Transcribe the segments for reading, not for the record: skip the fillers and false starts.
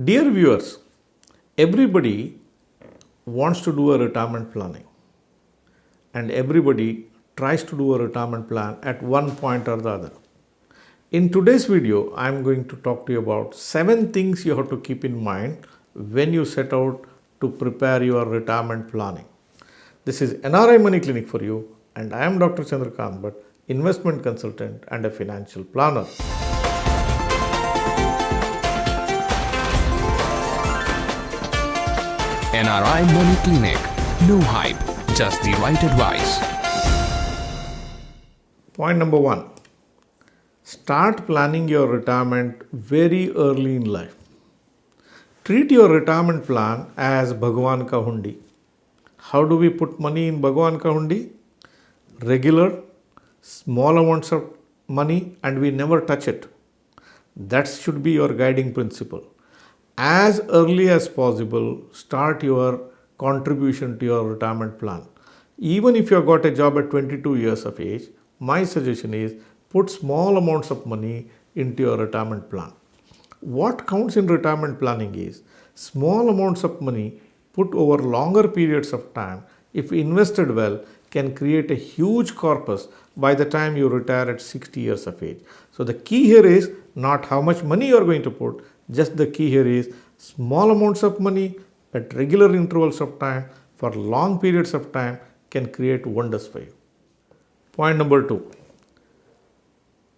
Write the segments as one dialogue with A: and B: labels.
A: Dear viewers, everybody wants to do a retirement planning and everybody tries to do a retirement plan at one point or the other. In today's video, I am going to talk to you about 7 things you have to keep in mind when you set out to prepare your retirement planning. This is NRI Money Clinic for you, and I am Dr. Chandrakant Bhatt, investment consultant and a financial planner.
B: NRI Money Clinic. No hype, just the right advice.
A: Point number 1. Start planning your retirement very early in life. Treat your retirement plan as Bhagwan ka hundi. How do we put money in Bhagwan ka hundi? Regular, small amounts of money, and we never touch it. That should be your guiding principle. As early as possible, start your contribution to your retirement plan. Even if you have got a job at 22 years of age, my suggestion is put small amounts of money into your retirement plan. What counts in retirement planning is small amounts of money put over longer periods of time, if invested well, can create a huge corpus by the time you retire at 60 years of age. So the key here is not how much money you are going to put, just the key here is small amounts of money at regular intervals of time for long periods of time can create wonders for you. Point number 2.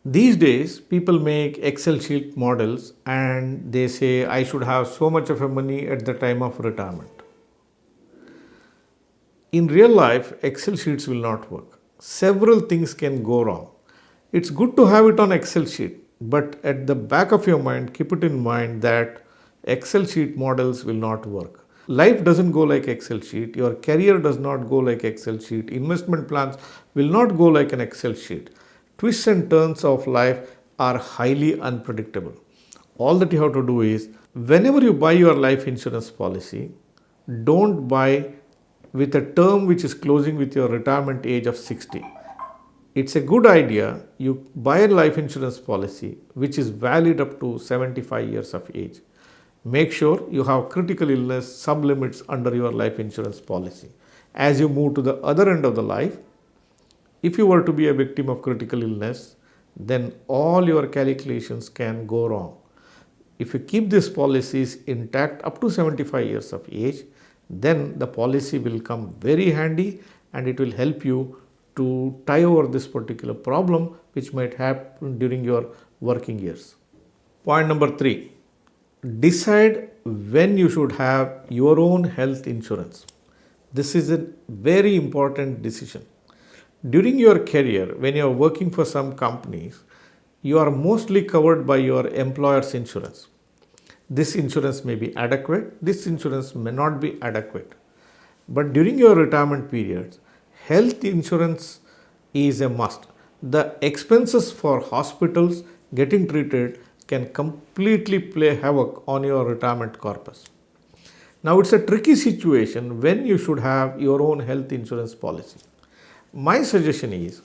A: These days, people make Excel sheet models and they say, I should have so much of a money at the time of retirement. In real life, Excel sheets will not work. Several things can go wrong. It's good to have it on Excel sheet, but at the back of your mind, keep it in mind that Excel sheet models will not work. Life doesn't go like Excel sheet. Your career does not go like Excel sheet. Investment plans will not go like an Excel sheet. Twists and turns of life are highly unpredictable. All that you have to do is, whenever you buy your life insurance policy, don't buy with a term which is closing with your retirement age of 60. It's a good idea you buy a life insurance policy which is valid up to 75 years of age. Make sure you have critical illness sub-limits under your life insurance policy. As you move to the other end of the life, if you were to be a victim of critical illness, then all your calculations can go wrong. If you keep these policies intact up to 75 years of age, then the policy will come very handy and it will help you to tie over this particular problem which might happen during your working years. Point number 3. Decide when you should have your own health insurance. This is a very important decision. During your career, when you are working for some companies, you are mostly covered by your employer's insurance. This insurance may be adequate, this insurance may not be adequate. But during your retirement periods, health insurance is a must. The expenses for hospitals getting treated can completely play havoc on your retirement corpus. Now it's a tricky situation when you should have your own health insurance policy. My suggestion is,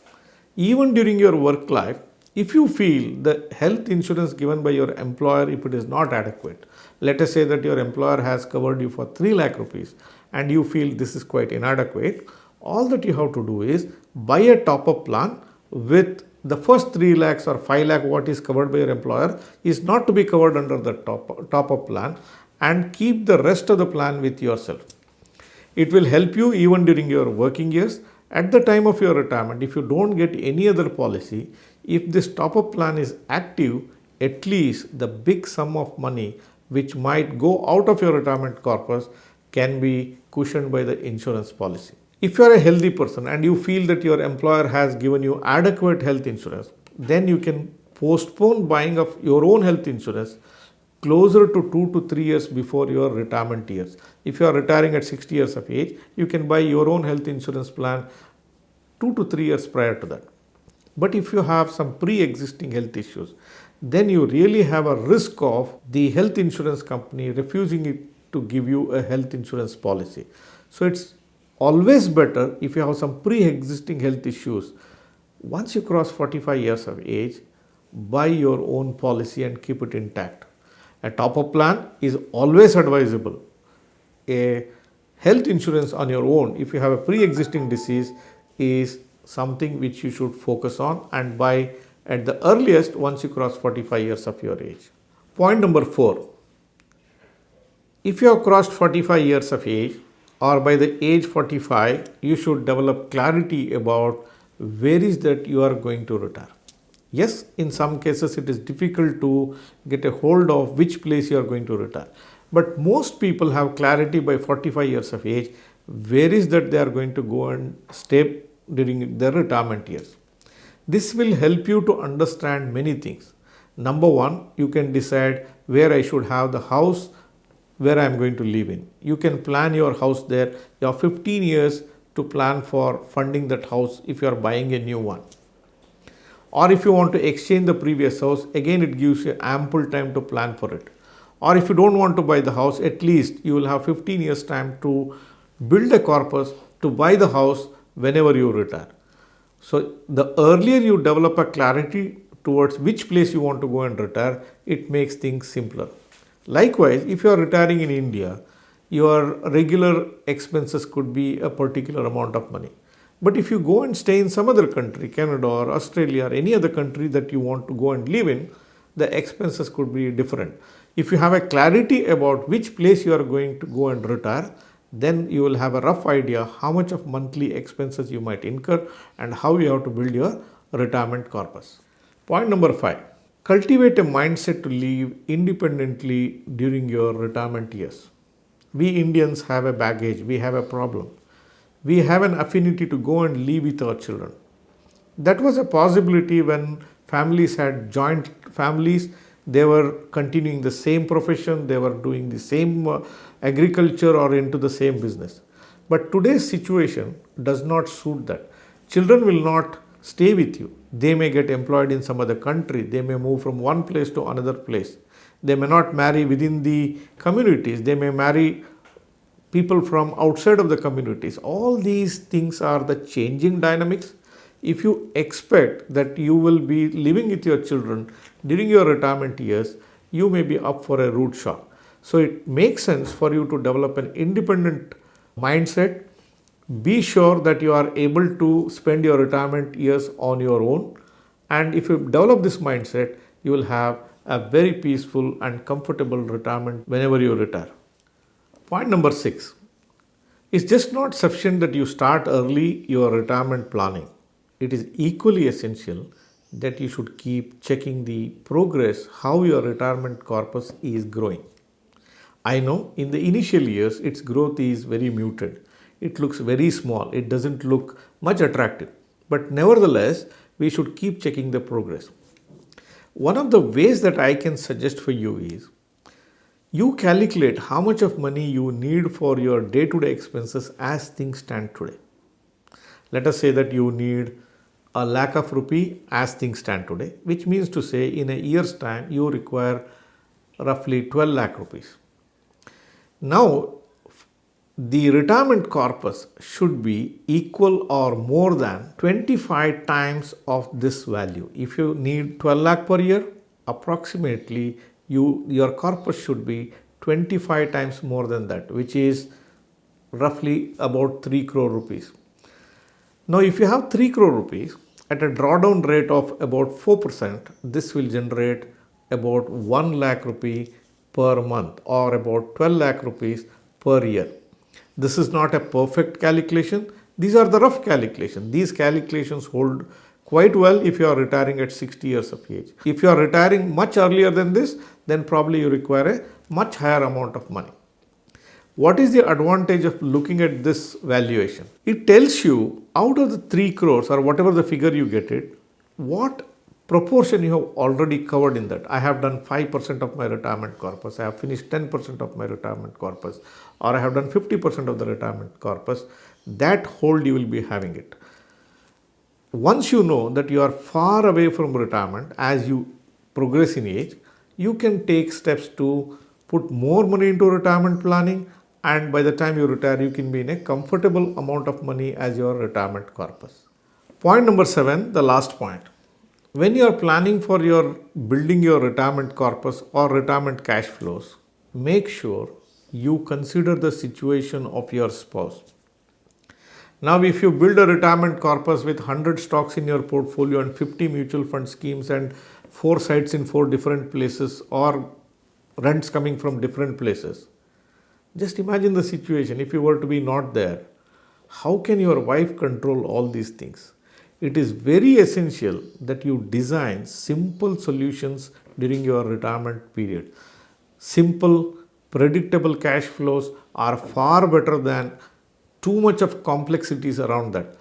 A: even during your work life, if you feel the health insurance given by your employer, if it is not adequate, let us say that your employer has covered you for 3 lakh rupees and you feel this is quite inadequate, all that you have to do is buy a top-up plan with the first 3 lakhs or 5 lakh what is covered by your employer is not to be covered under the top-up plan, and keep the rest of the plan with yourself. It will help you even during your working years. At the time of your retirement, if you don't get any other policy, if this top-up plan is active, at least the big sum of money which might go out of your retirement corpus can be cushioned by the insurance policy. If you are a healthy person and you feel that your employer has given you adequate health insurance, then you can postpone buying of your own health insurance closer to 2 to 3 years before your retirement years. If you are retiring at 60 years of age, you can buy your own health insurance plan 2 to 3 years prior to that. But if you have some pre-existing health issues, then you really have a risk of the health insurance company refusing it to give you a health insurance policy. So it's always better if you have some pre-existing health issues. Once you cross 45 years of age, buy your own policy and keep it intact. A top-up plan is always advisable. A health insurance on your own, if you have a pre-existing disease, is something which you should focus on and buy at the earliest once you cross 45 years of your age. Point number 4. If you have crossed 45 years of age or by the age 45, you should develop clarity about where is that you are going to retire. Yes, in some cases it is difficult to get a hold of which place you are going to retire. But most people have clarity by 45 years of age where is that they are going to go and stay during their retirement years. This will help you to understand many things. Number one, you can decide where I should have the house where I am going to live in. You can plan your house there. You have 15 years to plan for funding that house if you are buying a new one. Or if you want to exchange the previous house, again it gives you ample time to plan for it. Or if you don't want to buy the house, at least you will have 15 years time to build a corpus to buy the house whenever you retire. So the earlier you develop a clarity towards which place you want to go and retire, it makes things simpler. Likewise, if you are retiring in India, your regular expenses could be a particular amount of money. But if you go and stay in some other country, Canada or Australia or any other country that you want to go and live in, the expenses could be different. If you have a clarity about which place you are going to go and retire, then you will have a rough idea how much of monthly expenses you might incur and how you have to build your retirement corpus. Point number 5. Cultivate a mindset to live independently during your retirement years. We Indians have a baggage, we have a problem. We have an affinity to go and live with our children. That was a possibility when families had joint families. They were continuing the same profession, they were doing the same agriculture or into the same business. But today's situation does not suit that. Children will not stay with you. They may get employed in some other country. They may move from one place to another place. They may not marry within the communities. They may marry people from outside of the communities. All these things are the changing dynamics. If you expect that you will be living with your children during your retirement years, you may be up for a rude shock. So it makes sense for you to develop an independent mindset. Be sure that you are able to spend your retirement years on your own. And if you develop this mindset, you will have a very peaceful and comfortable retirement whenever you retire. Point number 6. It's just not sufficient that you start early your retirement planning. It is equally essential that you should keep checking the progress, how your retirement corpus is growing. I know in the initial years, its growth is very muted. It looks very small. It doesn't look much attractive. But nevertheless, we should keep checking the progress. One of the ways that I can suggest for you is you calculate how much of money you need for your day-to-day expenses as things stand today. Let us say that you need a lakh of rupee as things stand today, which means to say in a year's time you require roughly 12 lakh rupees. Now, the retirement corpus should be equal or more than 25 times of this value. If you need 12 lakh per year, approximately your corpus should be 25 times more than that, which is roughly about 3 crore rupees. Now, if you have 3 crore rupees at a drawdown rate of about 4%, this will generate about 1 lakh rupee per month or about 12 lakh rupees per year. This is not a perfect calculation. These are the rough calculations. These calculations hold quite well if you are retiring at 60 years of age. If you are retiring much earlier than this, then probably you require a much higher amount of money. What is the advantage of looking at this valuation? It tells you out of the 3 crores or whatever the figure you get it, what proportion you have already covered in that. I have done 5% of my retirement corpus. I have finished 10% of my retirement corpus, or I have done 50% of the retirement corpus. That hold you will be having it. Once you know that you are far away from retirement as you progress in age, you can take steps to put more money into retirement planning, and by the time you retire, you can be in a comfortable amount of money as your retirement corpus. Point number 7, the last point. When you are planning for your building your retirement corpus or retirement cash flows, make sure you consider the situation of your spouse. Now, if you build a retirement corpus with 100 stocks in your portfolio and 50 mutual fund schemes and 4 sites in 4 different places or rents coming from different places, just imagine the situation if you were to be not there. How can your wife control all these things? It is very essential that you design simple solutions during your retirement period. Simple, predictable cash flows are far better than too much of complexities around that.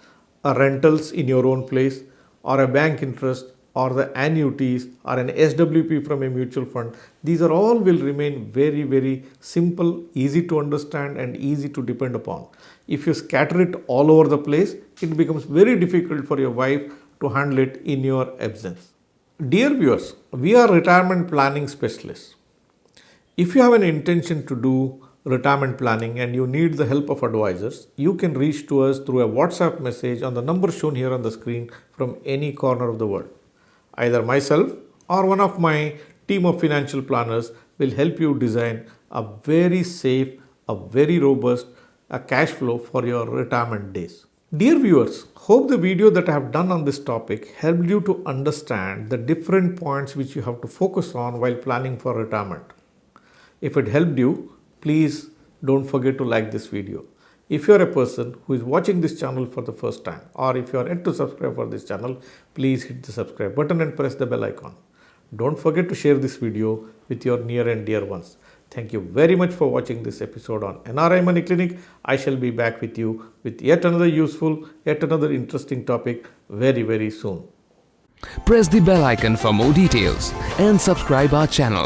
A: A rentals in your own place, or a bank interest, or the annuities, or an SWP from a mutual fund. These are all will remain very, very simple, easy to understand, and easy to depend upon. If you scatter it all over the place, it becomes very difficult for your wife to handle it in your absence. Dear viewers, we are retirement planning specialists. If you have an intention to do retirement planning and you need the help of advisors, you can reach to us through a WhatsApp message on the number shown here on the screen from any corner of the world. Either myself or one of my team of financial planners will help you design a very safe, a very robust cash flow for your retirement days. Dear viewers, hope the video that I have done on this topic helped you to understand the different points which you have to focus on while planning for retirement. If it helped you, please don't forget to like this video. If you are a person who is watching this channel for the first time, or if you are yet to subscribe for this channel, please hit the subscribe button and press the bell icon. Don't forget to share this video with your near and dear ones. Thank you very much for watching this episode on NRI Money Clinic. I shall be back with you with yet another useful, yet another interesting topic very, very soon.
B: Press the bell icon for more details and subscribe our channel.